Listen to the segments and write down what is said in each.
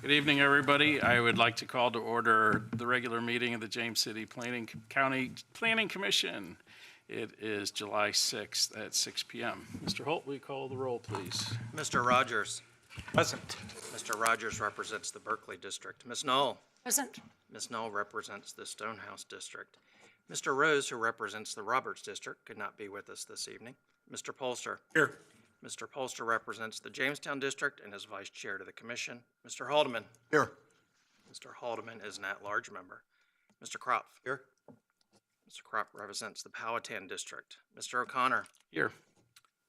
Good evening, everybody. I would like to call to order the regular meeting of the James City County Planning Commission. It is July 6th at 6 p.m. Mr. Holt, will you call the roll, please? Mr. Rogers. Present. Mr. Rogers represents the Berkeley District. Ms. Knoll. Present. Ms. Knoll represents the Stonehouse District. Mr. Rose, who represents the Roberts District, could not be with us this evening. Mr. Polster. Here. Mr. Polster represents the Jamestown District and is vice chair to the commission. Mr. Haldeman. Here. Mr. Haldeman is an at-large member. Mr. Kropf. Here. Mr. Kropf represents the Powhatan District. Mr. O'Connor. Here.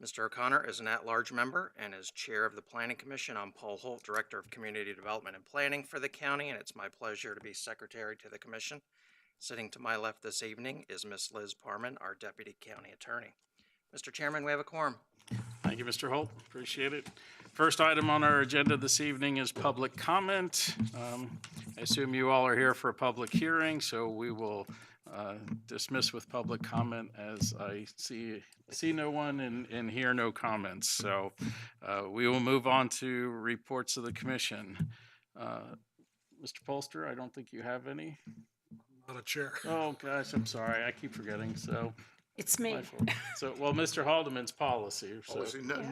Mr. O'Connor is an at-large member and is chair of the Planning Commission. I'm Paul Holt, Director of Community Development and Planning for the county, and it's my pleasure to be secretary to the commission. Sitting to my left this evening is Ms. Liz Parman, our Deputy County Attorney. Mr. Chairman, we have a quorum. Thank you, Mr. Holt. Appreciate it. First item on our agenda this evening is public comment. I assume you all are here for a public hearing, so we will dismiss with public comment as I see no one and hear no comments. So we will move on to reports of the commission. Mr. Polster, I don't think you have any. Not a chair. Oh, gosh, I'm sorry. I keep forgetting. So It's me. my fault. So, well, Mr. Haldeman's policy. So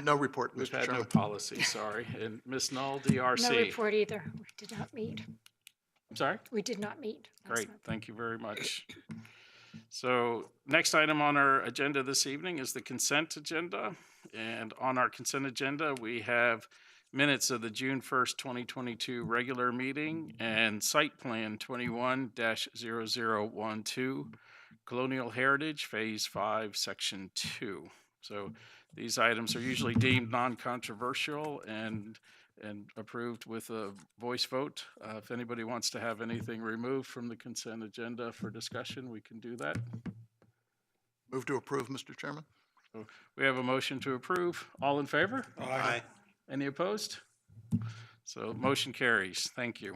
No report, we've Mr. had no Chairman. policy, sorry. And Ms. Knoll, DRC. No report either. We did not meet. I'm sorry? We did not meet. last Great, month. thank you very much. So next item on our agenda this evening is the consent agenda. And on our consent agenda, we have minutes of the June 1st, 2022 regular meeting and site plan 21-0012, Colonial Heritage, Phase 5, Section 2. So these items are usually deemed non-controversial and approved with a voice vote. If anybody wants to have anything removed from the consent agenda for discussion, we can do that. Move to approve, Mr. Chairman. So we have a motion to approve. All in favor? Aye. Any opposed? So motion carries. Thank you.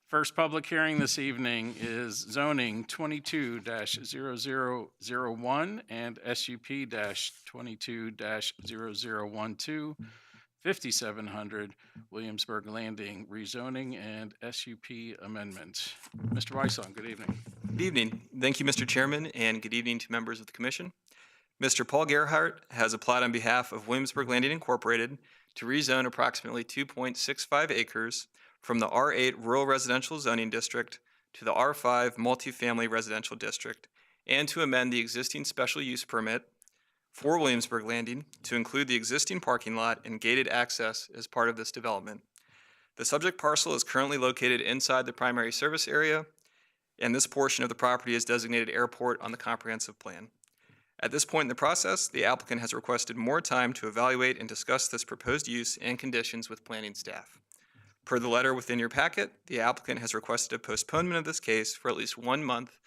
First public hearing this evening is zoning 22-0001 and SUP-22-0012, 5700 Williamsburg Landing rezoning and SUP amendment. Mr. Wysong, good evening. Good evening. Thank you, Mr. Chairman, and good evening to members of the Commission. Mr. Paul Gerhardt has applied on behalf of Williamsburg Landing Incorporated to rezone approximately 2.65 acres from the R8 Rural Residential Zoning District to the R5 Multifamily Residential District, and to amend the existing special use permit for Williamsburg Landing to include the existing parking lot and gated access as part of this development. The subject parcel is currently located inside the primary service area, and this portion of the property is designated airport on the comprehensive plan. At this point in the process, the applicant has requested more time to evaluate and discuss this proposed use and conditions with planning staff. Per the letter within your packet, the applicant has requested a postponement of this case for at least 1 month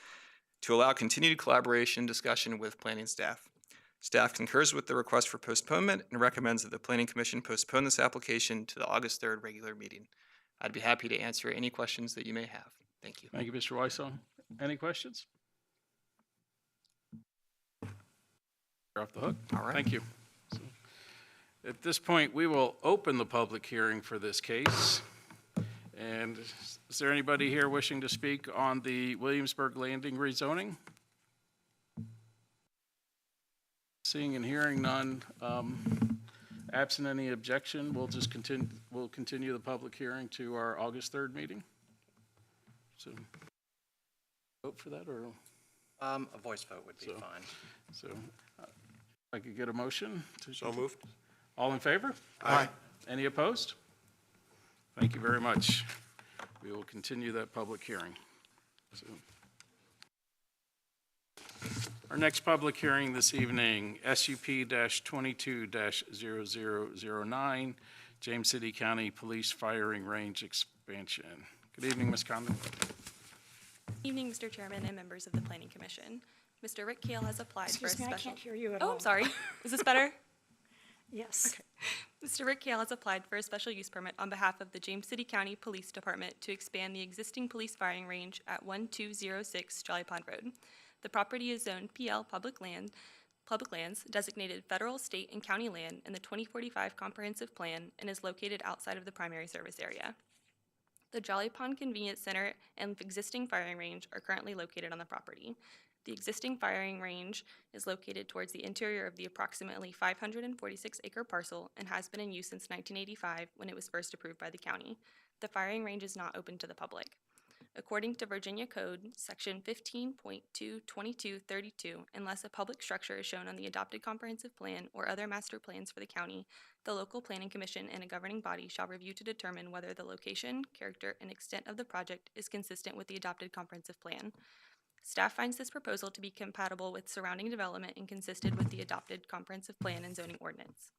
to allow continued collaboration and discussion with planning staff. Staff concurs with the request for postponement and recommends that the Planning Commission postpone this application to the August 3rd regular meeting. I'd be happy to answer any questions that you may have. Thank you. Thank you, Mr. Wysong. Any questions? You're off the hook. All right. Thank you. So, at this point, we will open the public hearing for this case. And is there anybody here wishing to speak on the Williamsburg Landing rezoning? Seeing and hearing none, absent any objection, we'll continue the public hearing to our August 3rd meeting. So, vote for that, or? A voice vote would be fine. So, I could get a motion? So moved. All in favor? Aye. Any opposed? Thank you very much. We will continue that public hearing. So, our next public hearing this evening, SUP-22-0009, James City County Police Firing Range Expansion. Good evening, Ms. Condon. Evening, Mr. Chairman and members of the Planning Commission. Mr. Rick Kale has applied for a Excuse me, I special... can't hear you at all. Oh, I'm sorry. Is this better? Yes. Mr. Rick Kale has applied for a special use permit on behalf of the James City County Police Department to expand the existing police firing range at 1206 Jolly Pond Road. The property is zoned PL public land. public lands designated federal, state, and county land in the 2045 Comprehensive Plan and is located outside of the primary service area. The Jolly Pond Convenience Center and existing firing range are currently located on the property. The existing firing range is located towards the interior of the approximately 546-acre parcel and has been in use since 1985 when it was first approved by the county. The firing range is not open to the public. According to Virginia Code, Section 15.22232, unless a public structure is shown on the adopted comprehensive plan or other master plans for the county, the local planning commission and a governing body shall review to determine whether the location, character, and extent of the project is consistent with the adopted comprehensive plan. Staff finds this proposal to be compatible with surrounding development and consistent with the adopted comprehensive plan and zoning ordinance.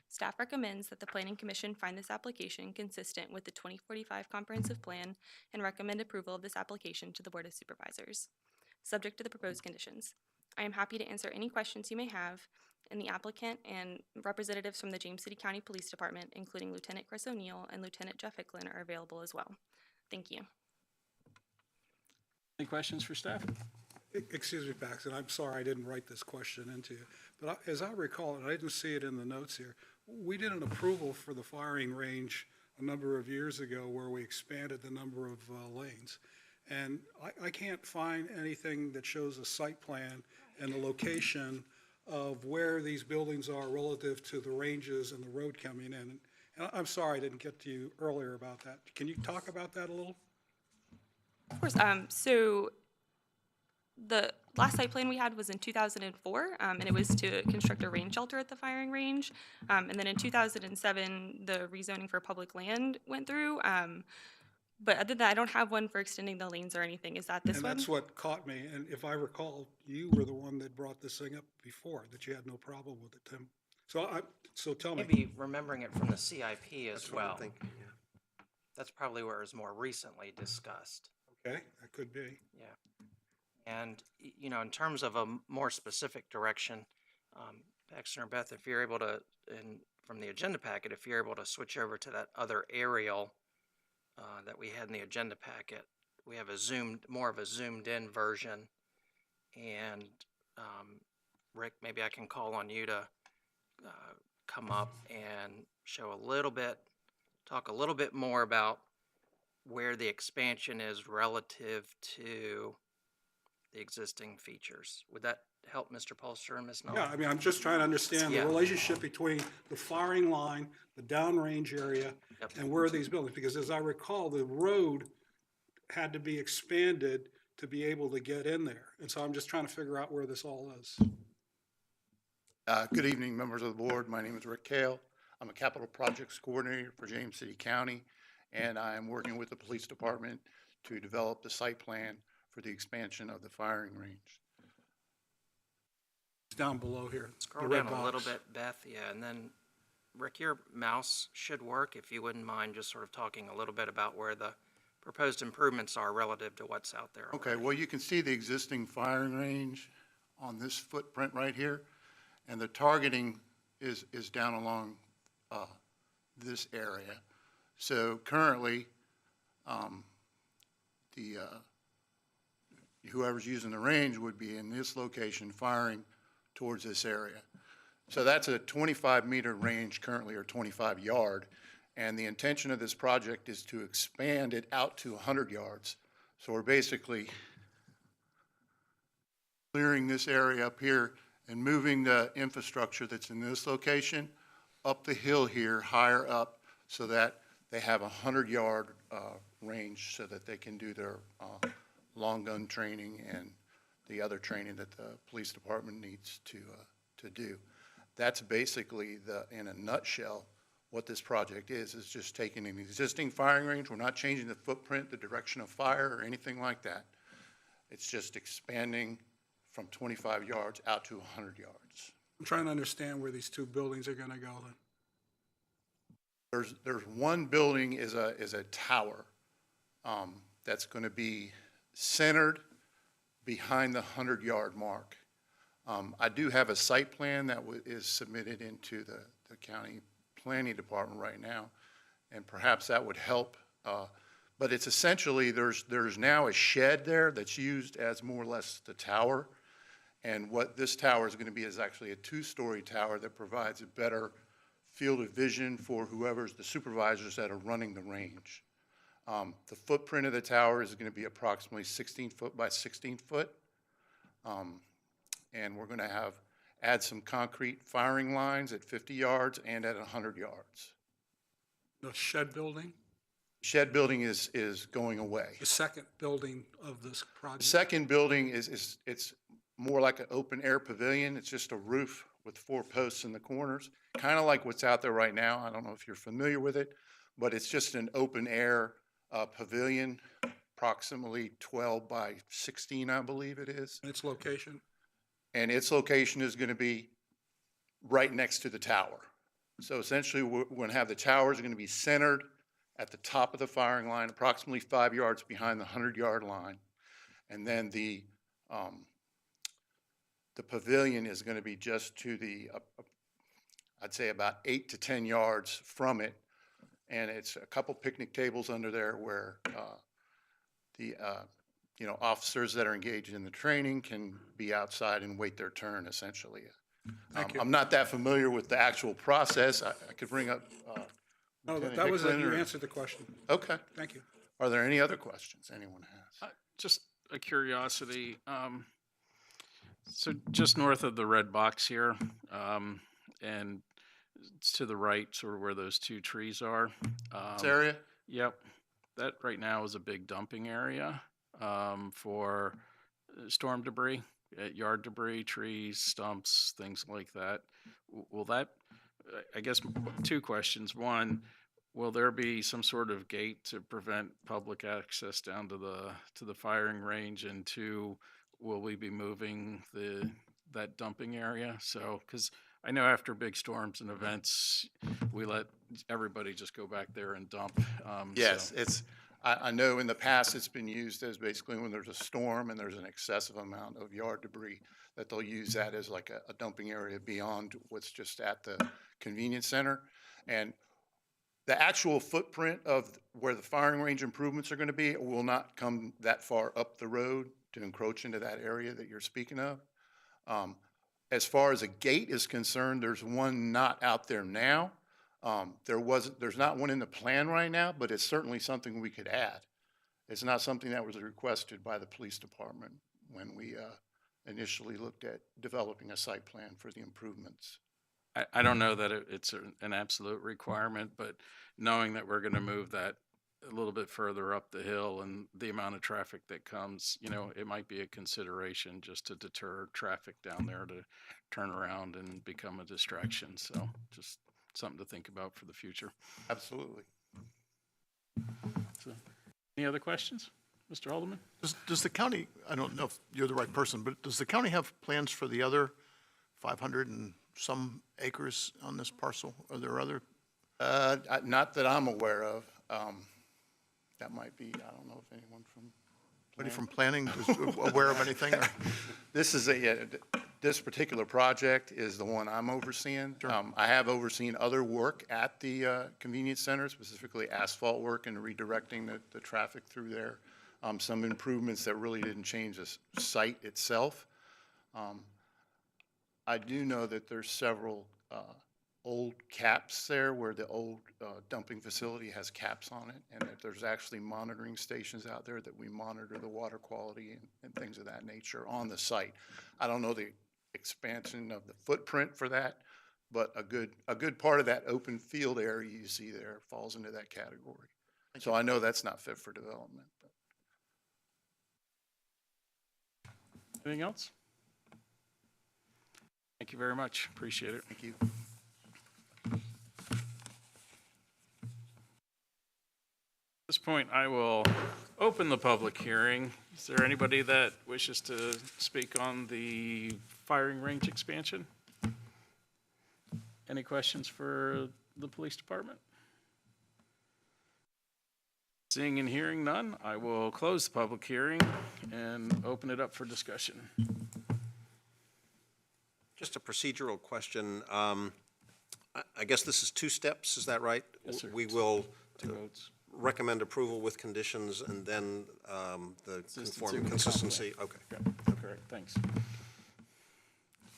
Staff recommends that the Planning Commission find this application consistent with the 2045 Comprehensive Plan and recommend approval of this application to the Board of Supervisors, subject to the proposed conditions. I am happy to answer any questions you may have, and the applicant and representatives from the James City County Police Department, including Lieutenant Chris O'Neill and Lieutenant Jeff Hicklin, are available as well. Thank you. Any questions for staff? Excuse me, Paxton, I'm sorry I didn't write this question into you, but as I recall, and I didn't see it in the notes here, we did an approval for the firing range a number of years ago where we expanded the number of lanes. And I can't find anything that shows a site plan and the location of where these buildings are relative to the ranges and the road coming in. And I'm sorry I didn't get to you earlier about that. Can you talk about that a little? Of course. So the last site plan we had was in 2004, and it was to construct a rain shelter at the firing range. And then in 2007, the rezoning for public land went through. But other than that, I don't have one for extending the lanes or anything. Is that this And one? that's what caught me. And if I recall, you were the one that brought this thing up before, that you had no problem with it, Tim. So tell me. Maybe remembering it from the CIP as well. That's probably where it was more recently discussed. Okay, that could be. Yeah. And, you know, in terms of a more specific direction, Paxton or Beth, if you're able to, and from the agenda packet, if you're able to switch over to that other aerial that we had in the agenda packet, we have more of a zoomed in version. And Rick, maybe I can call on you to come up and show a little bit, talk a little bit more about where the expansion is relative to the existing features. Would that help, Mr. Polster and Ms. Miller? Yeah, I mean, I'm just trying to understand the Yeah. relationship between the firing line, the downrange area, Yep. and where are these buildings? Because as I recall, the road had to be expanded to be able to get in there. And so I'm just trying to figure out where this all is. Good evening, members of the board. My name is Rick Kale. I'm a capital projects coordinator for James City County, and I am working with the police department to develop the site plan for the expansion of the firing range. It's down below here. Scroll the red down a little box. bit, Beth, yeah, and then, Rick, your mouse should work, if you wouldn't mind just sort of talking a little bit about where the proposed improvements are relative to what's out there. Okay, well, you can see the existing firing range on this footprint right here, and the targeting is down along this area. So currently, whoever's using the range would be in this location firing towards this area. So that's a 25-meter range currently, or 25-yard, and the intention of this project is to expand it out to 100 yards. So we're basically clearing this area up here and moving the infrastructure that's in this location up the hill here, higher up, so that they have a 100-yard range so that they can do their long gun training and the other training that the police department needs to do. That's basically in a nutshell, what this project is just taking an existing firing range. We're not changing the footprint, the direction of fire, or anything like that. It's just expanding from 25 yards out to 100 yards. I'm trying to understand where these two buildings are gonna go then. There's one building is a tower that's going to be centered behind the 100-yard mark. I do have a site plan that is submitted into the county planning department right now, and perhaps that would help. But it's essentially, there's now a shed there that's used as more or less the tower, And what this tower is going to be is actually a two-story tower that provides a better field of vision for whoever's the supervisors that are running the range. The footprint of the tower is going to be approximately 16 foot by 16 foot. And we're going to add some concrete firing lines at 50 yards and at 100 yards. The shed building, Shed building is going away. the second building of this project? Second building it's more like an open-air pavilion. It's just a roof with 4 posts in the corners, kind of like what's out there right now. I don't know if you're familiar with it, but it's just an open-air pavilion, approximately 12 by 16, I believe it is. And its location? And its location is going to be right next to the tower. So essentially, we're going to have the towers going to be centered at the top of the firing line, approximately 5 yards behind the 100-yard line. And then the pavilion is going to be just to the, I'd say about 8 to 10 yards from it. And it's a couple picnic tables under there where the officers that are engaged in the training can be outside and wait their turn, essentially. Thank you. I'm not that familiar with the actual process. I could bring up. No, Lieutenant that was it. Hicklin You or- answered the question. Okay. Thank you. Are there any other questions anyone has? Just a curiosity. So just north of the red box here, and it's to the right, sort of where those 2 trees are. This area? Yep, that right now is a big dumping area for storm debris, yard debris, trees, stumps, things like that. Will that, I guess, 2 questions. One, will there be some sort of gate to prevent public access down to the firing range? And 2, will we be moving that dumping area? So, because I know after big storms and events, we let everybody just go back there and dump. Yes, I know in the past it's been used as basically when there's a storm and there's an excessive amount of yard debris, that they'll use that as like a dumping area beyond what's just at the convenience center. And the actual footprint of where the firing range improvements are going to be will not come that far up the road to encroach into that area that you're speaking of. As far as a gate is concerned, there's one not out there now. There's not one in the plan right now, but it's certainly something we could add. It's not something that was requested by the police department when we initially looked at developing a site plan for the improvements. I don't know that it's an absolute requirement, but knowing that we're going to move that a little bit further up the hill and the amount of traffic that comes, it might be a consideration just to deter traffic down there to turn around and become a distraction. So just something to think about for the future. Absolutely. So, any other questions? Mr. Haldeman? Does the county, I don't know if you're the right person, but does the county have plans for the other 500 and some acres on this parcel? Are there other? Not that I'm aware of. That might be, I don't know if anyone from. Anybody from planning is aware of anything? Or? This is this particular project is the one I'm overseeing. I have overseen other work at the convenience center, specifically asphalt work and redirecting the traffic through there. Some improvements that really didn't change the site itself. I do know that there's several old caps there where the old dumping facility has caps on it, and that there's actually monitoring stations out there that we monitor the water quality and things of that nature on the site. I don't know the expansion of the footprint for that, but a good part of that open field area you see there falls into that category. So I know that's not fit for development. But. Anything else? Thank you very much. Appreciate it. Thank you. At this point, I will open the public hearing. Is there anybody that wishes to speak on the firing range expansion? Any questions for the police department? Seeing and hearing none, I will close the public hearing and open it up for discussion. Just a procedural question. I guess this is 2 steps, is that right? Yes, sir. We will Two votes. recommend approval with conditions and then the Consistency conforming with the consistency? Okay. Yeah, correct, thanks.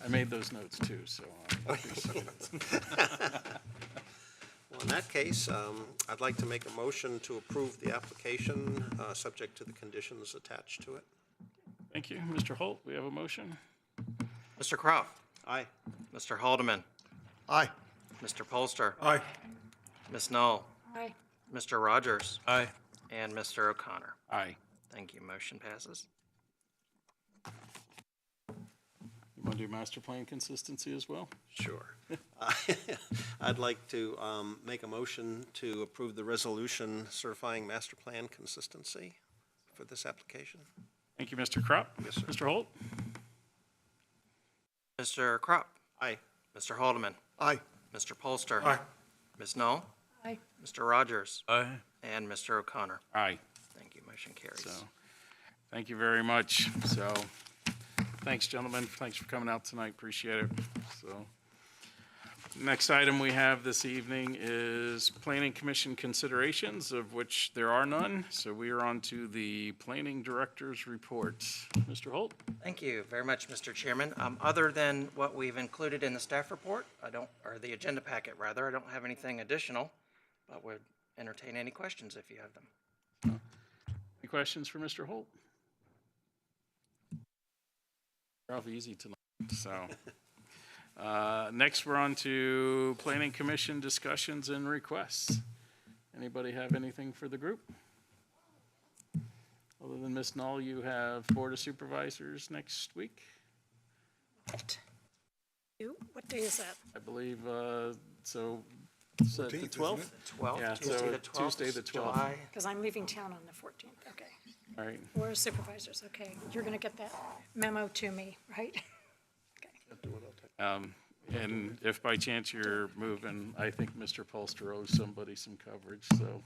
I made those notes too, so. Appreciate it. Well, in that case, I'd like to make a motion to approve the application, subject to the conditions attached to it. Thank you. Mr. Holt, we have a motion. Mr. Croft, Aye. Mr. Haldeman, Aye. Mr. Polster, Aye. Ms. Knoll, Aye. Mr. Rogers, Aye. and Mr. O'Connor. Aye. Thank you. Motion passes. You want to do master plan consistency as well? Sure. I'd like to make a motion to approve the resolution certifying master plan consistency for this application. Thank you, Mr. Crop. Yes, sir. Mr. Holt? Mr. Crop, Aye. Mr. Haldeman, Aye. Mr. Polster. Aye. Ms. Knoll, Aye. Mr. Rogers, Aye. and Mr. O'Connor. Aye. Thank you. Motion carries. So, thank you very much. So, thanks, gentlemen. Thanks for coming out tonight. Appreciate it. So, next item we have this evening is Planning Commission considerations, of which there are none. So we are on to the Planning Director's report. Mr. Holt? Thank you very much, Mr. Chairman. Other than what we've included in the staff report, or the agenda packet rather, I don't have anything additional, but would entertain any questions if you have them. Any questions for Mr. Holt? They're off easy tonight, so. Next, we're on to Planning Commission discussions and requests. Anybody have anything for the group? Other than Ms. Knoll, you have Board of Supervisors next week, What day is that? I believe, so, is that the 14th, isn't 12th? it? 12th, Yeah, Tuesday so the 12th. Tuesday the 12th. July. Because I'm leaving town on the 14th. Okay. All right, Board of Supervisors, okay. You're going to get that memo to me, right? Okay. and if by chance you're moving, I think Mr. Polster owes somebody some coverage, so.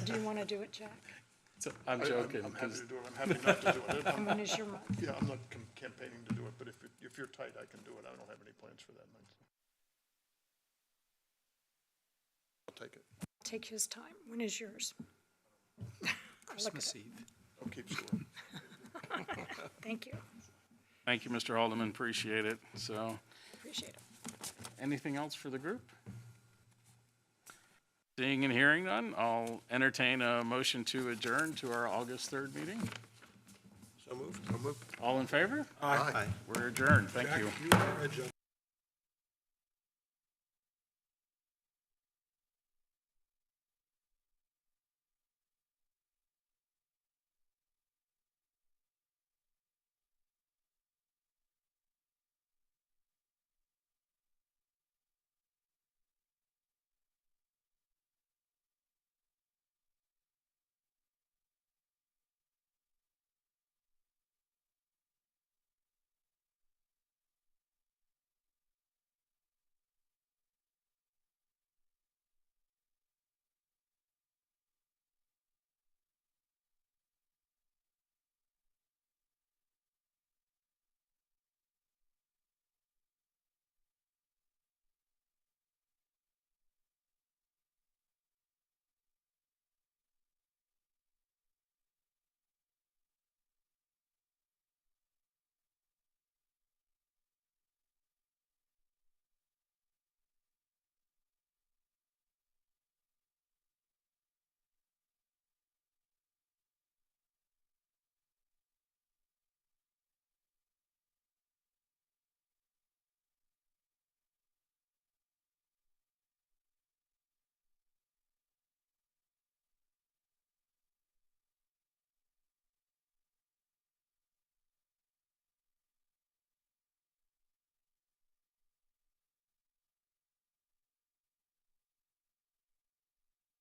Do you want to do it, Jack? So, I'm joking. I'm happy 'cause- to do it. I'm happy not to do it. And when is your month? Yeah, I'm not campaigning to do it, but if you're tight, I can do it. I don't have any plans for that night. I'll take it. Take his time. When is yours? I'll look at it. Eve. I'll keep score. Thank you. Thank you, Mr. Haldeman, appreciate it. So, Appreciate it. anything else for the group? Seeing and hearing none, I'll entertain a motion to adjourn to our August 3rd meeting. So moved. All in favor? Aye. Aye. We're adjourned, thank Jack, you. you are a gentleman.